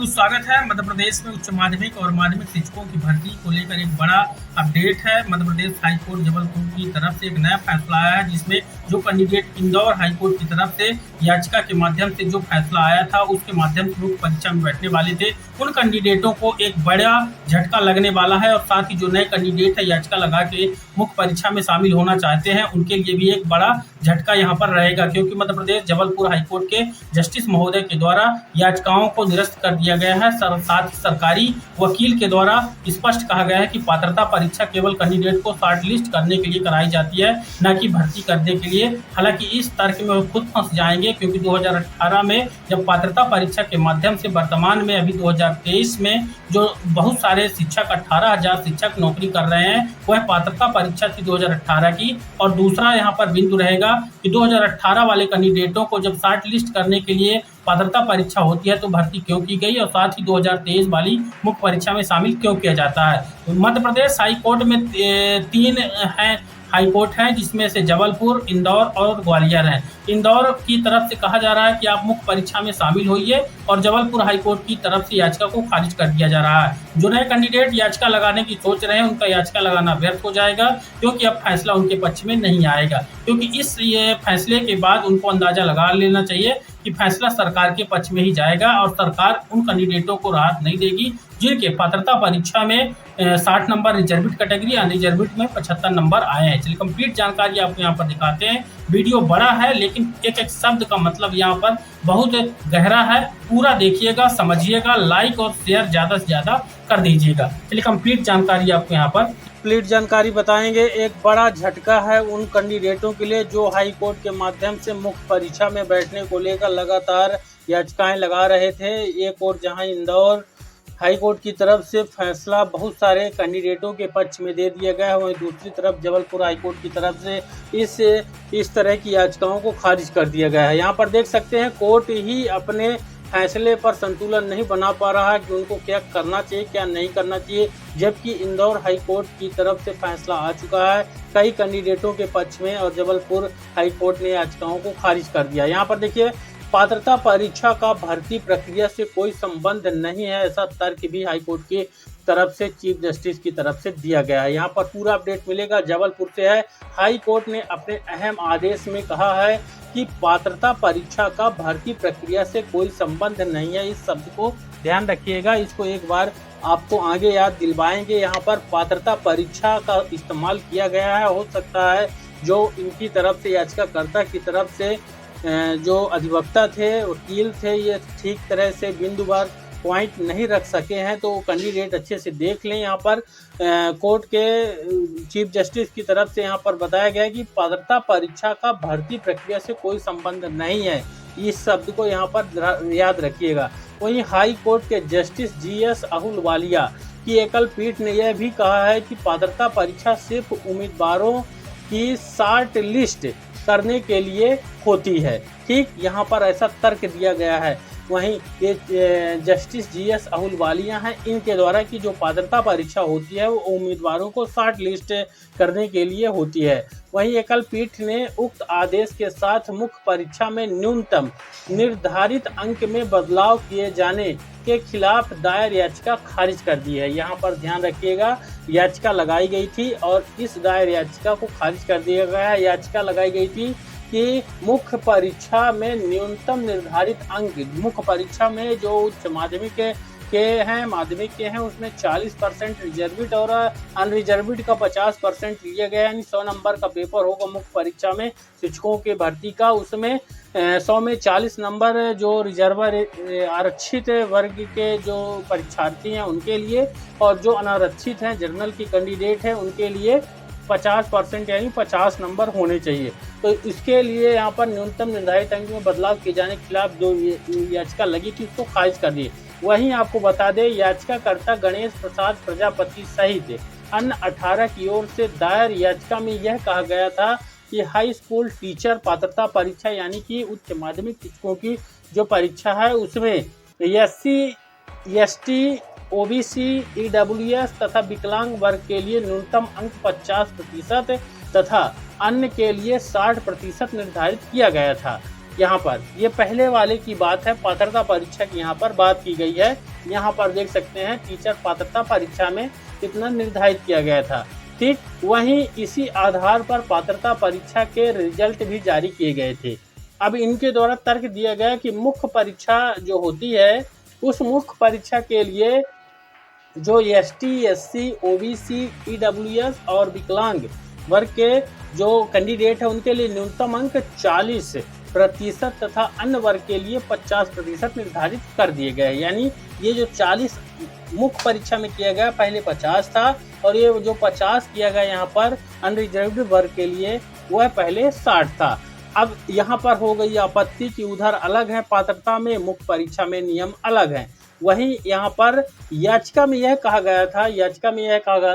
स्वागत है। मध्य प्रदेश में उच्च माध्यमिक और माध्यमिक शिक्षकों की भर्ती को लेकर एक बड़ा अपडेट है। मध्य प्रदेश हाईकोर्ट जबलपुर की तरफ से एक नया फैसला आया है, जिसमें जो कैंडिडेट इंदौर हाईकोर्ट की तरफ से याचिका के माध्यम से जो फैसला आया था, उसके माध्यम से मुख्य परीक्षा में बैठने वाले थे, उन कैंडिडेटों को एक बड़ा झटका लगने वाला है। और साथ ही जो नए कैंडिडेट है याचिका लगा के मुख्य परीक्षा में शामिल होना चाहते हैं, उनके लिए भी एक बड़ा झटका यहाँ पर रहेगा, क्योंकि मध्य प्रदेश जबलपुर हाईकोर्ट के जस्टिस महोदय के द्वारा याचिकाओं को निरस्त कर दिया गया है। साथ ही सरकारी वकील के द्वारा स्पष्ट कहा गया है कि पात्रता परीक्षा केवल कैंडिडेट को शॉर्टलिस्ट करने के लिए कराई जाती है, न कि भर्ती करने के लिए। हालांकि इस तर्क में वो खुद फंस जाएंगे, क्योंकि 2018 में जब पात्रता परीक्षा के माध्यम से वर्तमान में अभी 2023 में जो बहुत सारे शिक्षक 18,000 शिक्षक नौकरी कर रहे हैं, वह पात्रता परीक्षा थी 2018 की। और दूसरा यहाँ पर बिंदु रहेगा कि 2018 वाले कैंडिडेटों को जब शॉर्ट लिस्ट करने के लिए पात्रता परीक्षा होती है तो भर्ती क्यों की गई, और साथ ही 2023 वाली मुख्य परीक्षा में शामिल क्यों किया जाता है। तो मध्य प्रदेश हाईकोर्ट में 3 हैं हाईकोर्ट हैं, जिसमें से जबलपुर, इंदौर और ग्वालियर हैं। इंदौर की तरफ से कहा जा रहा है कि आप मुख्य परीक्षा में शामिल होइए, और जबलपुर हाईकोर्ट की तरफ से याचिका को खारिज कर दिया जा रहा है। जो नए कैंडिडेट याचिका लगाने की सोच रहे हैं, उनका याचिका लगाना व्यर्थ हो जाएगा, क्योंकि अब फैसला उनके पक्ष में नहीं आएगा। क्योंकि इस फैसले के बाद उनको अंदाजा लगा लेना चाहिए कि फैसला सरकार के पक्ष में ही जाएगा, और सरकार उन कैंडिडेटों को राहत नहीं देगी जिनके पात्रता परीक्षा में 60 नंबर रिजर्विड कैटेगरी, अनरिजर्विड में 75 नंबर आए हैं। चलिए कंप्लीट जानकारी आपको यहाँ पर दिखाते हैं। वीडियो बड़ा है, लेकिन एक एक शब्द का मतलब यहाँ पर बहुत गहरा है। पूरा देखिएगा, समझिएगा, लाइक और शेयर ज़्यादा से ज़्यादा कर दीजिएगा। चलिए कंप्लीट जानकारी आपको यहाँ पर कंप्लीट जानकारी बताएंगे। एक बड़ा झटका है उन कैंडिडेटों के लिए जो हाई कोर्ट के माध्यम से मुख्य परीक्षा में बैठने को लेकर लगातार याचिकाएं लगा रहे थे। एक और जहां इंदौर हाई कोर्ट की तरफ से फैसला बहुत सारे कैंडिडेटों के पक्ष में दे दिया गया है, वहीं दूसरी तरफ जबलपुर हाई कोर्ट की तरफ से इस तरह की याचिकाओं को खारिज कर दिया गया है। यहाँ पर देख सकते हैं कोर्ट ही अपने फैसले पर संतुलन नहीं बना पा रहा है कि उनको क्या करना चाहिए, क्या नहीं करना चाहिए, जबकि इंदौर हाई कोर्ट की तरफ से फैसला आ चुका है कई कैंडिडेटों के पक्ष में, और जबलपुर हाई कोर्ट ने याचिकाओं को खारिज कर दिया। यहाँ पर देखिए, पात्रता परीक्षा का भर्ती प्रक्रिया से कोई संबंध नहीं है, ऐसा तर्क भी हाई कोर्ट की तरफ से चीफ जस्टिस की तरफ से दिया गया है। यहाँ पर पूरा अपडेट मिलेगा, जबलपुर से है। हाई कोर्ट ने अपने अहम आदेश में कहा है कि पात्रता परीक्षा का भर्ती प्रक्रिया से कोई संबंध नहीं है। इस शब्द को ध्यान रखिएगा, इसको एक बार आपको आगे याद दिलवाएंगे। यहाँ पर पात्रता परीक्षा का इस्तेमाल किया गया है। हो सकता है जो इनकी तरफ से याचिकाकर्ता की तरफ से जो अधिवक्ता थे, वकील थे, ये ठीक तरह से बिंदुवार पॉइंट नहीं रख सके हैं, तो कैंडिडेट अच्छे से देख लें। यहाँ पर कोर्ट के चीफ जस्टिस की तरफ से यहाँ पर बताया गया है कि पात्रता परीक्षा का भर्ती प्रक्रिया से कोई संबंध नहीं है। इस शब्द को यहाँ पर याद रखिएगा। वहीं हाई कोर्ट के जस्टिस GS अहलुवालिया की एकल पीठ ने यह भी कहा है कि पात्रता परीक्षा सिर्फ उम्मीदवारों की शॉर्ट लिस्ट करने के लिए होती है। ठीक यहाँ पर ऐसा तर्क दिया गया है। वहीं ये जस्टिस GS अहलुवालिया हैं, इनके द्वारा की जो पात्रता परीक्षा होती है वो उम्मीदवारों को शॉर्ट लिस्ट करने के लिए होती है। वहीं एकल पीठ ने उक्त आदेश के साथ मुख्य परीक्षा में न्यूनतम निर्धारित अंक में बदलाव किए जाने के खिलाफ दायर याचिका खारिज कर दी है। यहाँ पर ध्यान रखिएगा, याचिका लगाई गई थी और इस दायर याचिका को खारिज कर दिया गया है। याचिका लगाई गई थी कि मुख्य परीक्षा में न्यूनतम निर्धारित अंक, मुख्य परीक्षा में जो उच्च माध्यमिक माध्यमिक के हैं, उसमें 40% रिजर्विड और अनरिजर्विड का 50% लिया गया, यानी 100 नंबर का पेपर होगा मुख्य परीक्षा में शिक्षकों के भर्ती का। उसमें 100 में 40 नंबर जो रिजर्वर आरक्षित वर्ग के जो परीक्षार्थी हैं उनके लिए, और जो अनारक्षित हैं, जनरल की कैंडिडेट हैं, उनके लिए 50% यानी 50 नंबर होने चाहिए। तो इसके लिए यहाँ पर न्यूनतम निर्धारित अंक में बदलाव किए जाने के खिलाफ जो याचिका लगी थी उसको खारिज कर दी। वहीं आपको बता दें, याचिकाकर्ता गणेश प्रसाद प्रजापति सहित अन्य 18 की ओर से दायर याचिका में यह कहा गया था कि हाई स्कूल टीचर पात्रता परीक्षा यानी कि उच्च माध्यमिक शिक्षकों की जो परीक्षा है उसमें SC, ST, OBC, EWS तथा विकलांग वर्ग के लिए न्यूनतम अंक 50% तथा अन्य के लिए 60% निर्धारित किया गया था। यहाँ पर ये पहले वाले की बात है, पात्रता परीक्षा की यहाँ पर बात की गई है। यहाँ पर देख सकते हैं टीचर पात्रता परीक्षा में कितना निर्धारित किया गया था। ठीक वहीं इसी आधार पर पात्रता परीक्षा के रिजल्ट भी जारी किए गए थे। अब इनके द्वारा तर्क दिया गया कि मुख्य परीक्षा जो होती है उस मुख्य परीक्षा के लिए जो ST, SC, OBC, EWS और विकलांग वर्ग के जो कैंडिडेट है उनके लिए न्यूनतम अंक 40% तथा अन्य वर्ग के लिए 50% निर्धारित कर दिए गए। यानी ये जो 40 मुख्य परीक्षा में किया गया, पहले 50 था और ये जो 50 किया गया यहाँ पर अनरिजर्व्ड वर्ग के लिए वह पहले 60 था। अब यहाँ पर हो गई आपत्ति कि उधर अलग है पात्रता में, मुख्य परीक्षा में नियम अलग हैं। वहीं यहाँ पर याचिका में यह कहा गया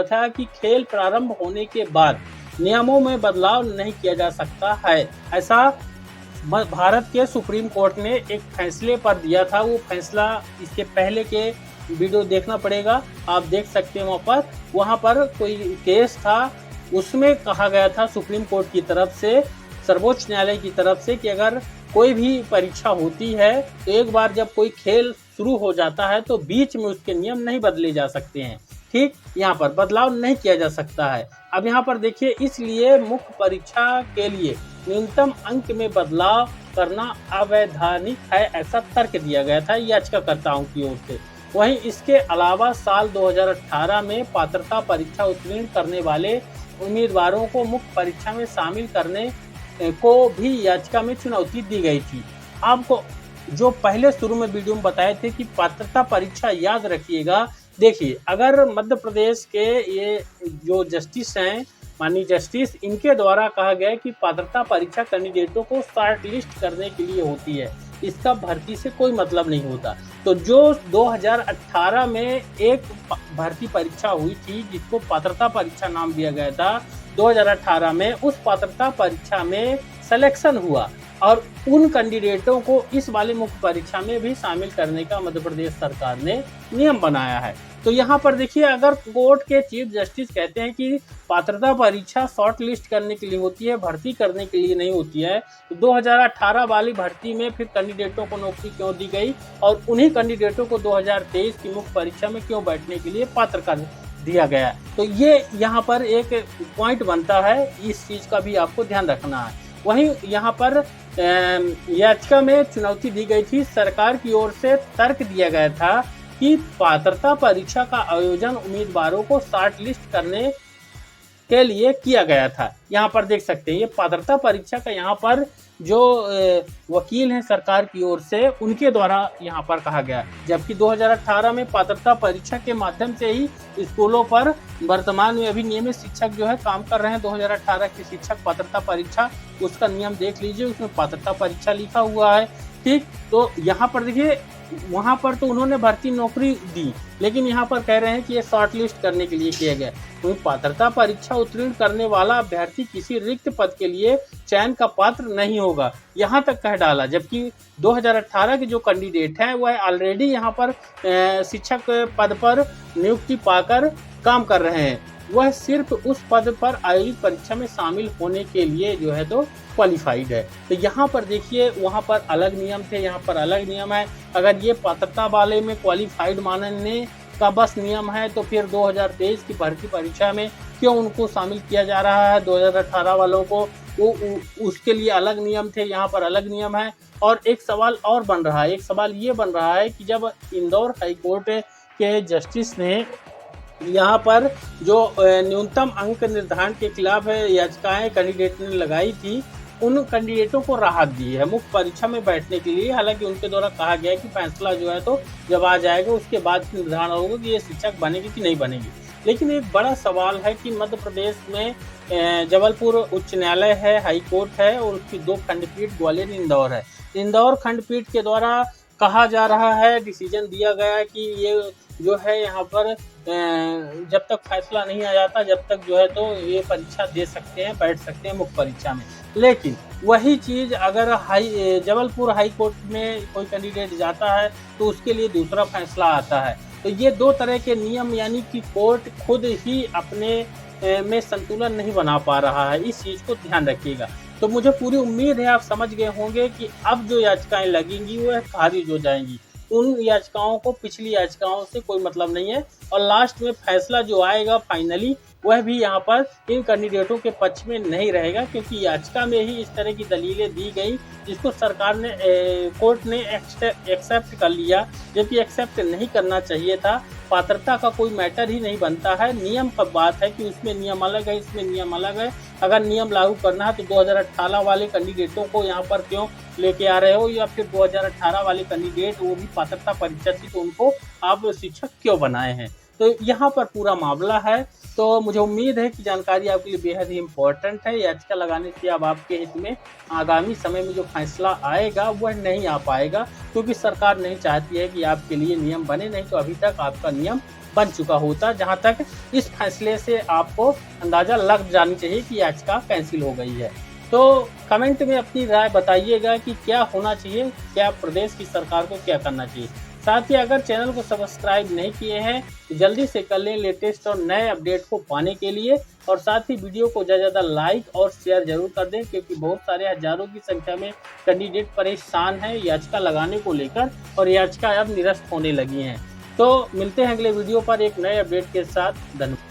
था कि खेल प्रारंभ होने के बाद नियमों में बदलाव नहीं किया जा सकता है। ऐसा भारत के सुप्रीम कोर्ट ने एक फैसले पर दिया था। वो फैसला इसके पहले के वीडियो देखना पड़ेगा, आप देख सकते हैं। वहाँ पर कोई केस था, उसमें कहा गया था सुप्रीम कोर्ट की तरफ से, सर्वोच्च न्यायालय की तरफ से, कि अगर कोई भी परीक्षा होती है तो एक बार जब कोई खेल शुरू हो जाता है तो बीच में उसके नियम नहीं बदले जा सकते हैं। ठीक, यहाँ पर बदलाव नहीं किया जा सकता है। अब यहाँ पर देखिए, इसलिए मुख्य परीक्षा के लिए न्यूनतम अंक में बदलाव करना अवैधानिक है, ऐसा तर्क दिया गया था याचिकाकर्ताओं की ओर से। वहीं इसके अलावा साल 2018 में पात्रता परीक्षा उत्तीर्ण करने वाले उम्मीदवारों को मुख्य परीक्षा में शामिल करने को भी याचिका में चुनौती दी गई थी। आपको जो पहले शुरू में वीडियो में बताए थे कि पात्रता परीक्षा याद रखिएगा। देखिए, अगर मध्य प्रदेश के ये जो जस्टिस हैं, माननीय जस्टिस, इनके द्वारा कहा गया कि पात्रता परीक्षा कैंडिडेटों को शॉर्ट लिस्ट करने के लिए होती है, इसका भर्ती से कोई मतलब नहीं होता। तो जो 2018 में एक भर्ती परीक्षा हुई थी जिसको पात्रता परीक्षा नाम दिया गया था, 2018 में उस पात्रता परीक्षा में सिलेक्शन हुआ और उन कैंडिडेटों को इस वाले मुख्य परीक्षा में भी शामिल करने का मध्य प्रदेश सरकार ने नियम बनाया है। तो यहाँ पर देखिए, अगर कोर्ट के चीफ जस्टिस कहते हैं कि पात्रता परीक्षा शॉर्ट लिस्ट करने के लिए होती है, भर्ती करने के लिए नहीं होती है, तो 2018 वाली भर्ती में फिर कैंडिडेटों को नौकरी क्यों दी गई और उन्हीं कैंडिडेटों को 2023 की मुख्य परीक्षा में क्यों बैठने के लिए पात्र कर दिया गया? तो ये यहाँ पर एक पॉइंट बनता है, इस चीज़ का भी आपको ध्यान रखना है। वहीं यहाँ पर याचिका में चुनौती दी गई थी, सरकार की ओर से तर्क दिया गया था कि पात्रता परीक्षा का आयोजन उम्मीदवारों को शॉर्ट लिस्ट करने के लिए किया गया था। यहाँ पर देख सकते हैं, ये पात्रता परीक्षा का यहाँ पर जो वकील हैं सरकार की ओर से, उनके द्वारा यहाँ पर कहा गया। जबकि 2018 में पात्रता परीक्षा के माध्यम से ही स्कूलों पर वर्तमान में अभी नियमित शिक्षक जो है काम कर रहे हैं। 2018 की शिक्षक पात्रता परीक्षा, उसका नियम देख लीजिए, उसमें पात्रता परीक्षा लिखा हुआ है। ठीक, तो यहाँ पर देखिए, वहाँ पर तो उन्होंने भर्ती नौकरी दी, लेकिन यहाँ पर कह रहे हैं कि ये शॉर्ट लिस्ट करने के लिए किया गया। तो पात्रता परीक्षा उत्तीर्ण करने वाला अभ्यर्थी किसी रिक्त पद के लिए चयन का पात्र नहीं होगा, यहाँ तक कह डाला। जबकि 2018 के जो कैंडिडेट हैं वह ऑलरेडी यहाँ पर शिक्षक पद पर नियुक्ति पाकर काम कर रहे हैं, वह सिर्फ उस पद पर आयोजित परीक्षा में शामिल होने के लिए जो है तो क्वालिफाइड है। तो यहाँ पर देखिए, वहाँ पर अलग नियम थे, यहाँ पर अलग नियम है। अगर ये पात्रता वाले में क्वालिफाइड मानने का बस नियम है तो फिर 2023 की भर्ती परीक्षा में क्यों उनको शामिल किया जा रहा है? 2018 वालों को वो उसके लिए अलग नियम थे, यहाँ पर अलग नियम है। और एक सवाल और बन रहा है, एक सवाल ये बन रहा है कि जब इंदौर हाईकोर्ट के जस्टिस ने यहाँ पर जो न्यूनतम अंक निर्धारण के खिलाफ याचिकाएं कैंडिडेट ने लगाई थी, उन कैंडिडेटों को राहत दी है मुख्य परीक्षा में बैठने के लिए। हालांकि उनके द्वारा कहा गया है कि फैसला जो है तो जब आ जाएगा उसके बाद निर्धारण होगा कि ये शिक्षक बनेगी कि नहीं बनेगी। लेकिन एक बड़ा सवाल है कि मध्य प्रदेश में जबलपुर उच्च न्यायालय है, हाई कोर्ट है, और उसकी 2 खंडपीठ ग्वालियर इंदौर है। इंदौर खंडपीठ के द्वारा कहा जा रहा है, डिसीजन दिया गया कि ये जो है यहाँ पर जब तक फैसला नहीं आ जाता, जब तक जो है तो ये परीक्षा दे सकते हैं, बैठ सकते हैं मुख्य परीक्षा में। लेकिन वही चीज़ अगर जबलपुर हाई कोर्ट में कोई कैंडिडेट जाता है तो उसके लिए दूसरा फैसला आता है। तो ये 2 तरह के नियम, यानी कि कोर्ट खुद ही अपने में संतुलन नहीं बना पा रहा है। इस चीज़ को ध्यान रखिएगा। तो मुझे पूरी उम्मीद है आप समझ गए होंगे कि अब जो याचिकाएं लगेंगी वो खारिज हो जाएंगी। उन याचिकाओं को, पिछली याचिकाओं से कोई मतलब नहीं है। और लास्ट में फैसला जो आएगा फाइनली, वह भी यहाँ पर इन कैंडिडेटों के पक्ष में नहीं रहेगा, क्योंकि याचिका में ही इस तरह की दलीलें दी गई जिसको सरकार ने, कोर्ट ने एक्सेप्ट कर लिया, जबकि एक्सेप्ट नहीं करना चाहिए था। पात्रता का कोई मैटर ही नहीं बनता है, नियम का बात है कि उसमें नियम अलग है, इसमें नियम अलग है। अगर नियम लागू करना है तो 2018 वाले कैंडिडेटों को यहाँ पर क्यों लेके आ रहे हो, या फिर 2018 वाले कैंडिडेट वो भी पात्रता परीक्षा थी तो उनको आप शिक्षक क्यों बनाए हैं। तो यहाँ पर पूरा मामला है। तो मुझे उम्मीद है कि जानकारी आपके लिए बेहद ही इम्पोर्टेंट है। याचिका लगाने से अब आपके हित में आगामी समय में जो फैसला आएगा वह नहीं आ पाएगा, क्योंकि सरकार नहीं चाहती है कि आपके लिए नियम बने, नहीं तो अभी तक आपका नियम बन चुका होता। जहां तक इस फैसले से आपको अंदाजा लग जानी चाहिए कि याचिका कैंसिल हो गई है। तो कमेंट में अपनी राय बताइएगा कि क्या होना चाहिए, क्या प्रदेश की सरकार को क्या करना चाहिए। साथ ही अगर चैनल को सब्सक्राइब नहीं किए हैं तो जल्दी से कर लें लेटेस्ट और नए अपडेट को पाने के लिए। और साथ ही वीडियो को ज़्यादा लाइक और शेयर जरूर कर दें, क्योंकि बहुत सारे हजारों की संख्या में कैंडिडेट परेशान हैं याचिका लगाने को लेकर, और याचिका अब निरस्त होने लगी हैं। तो मिलते हैं अगले वीडियो पर एक नए अपडेट के साथ। धन्यवाद।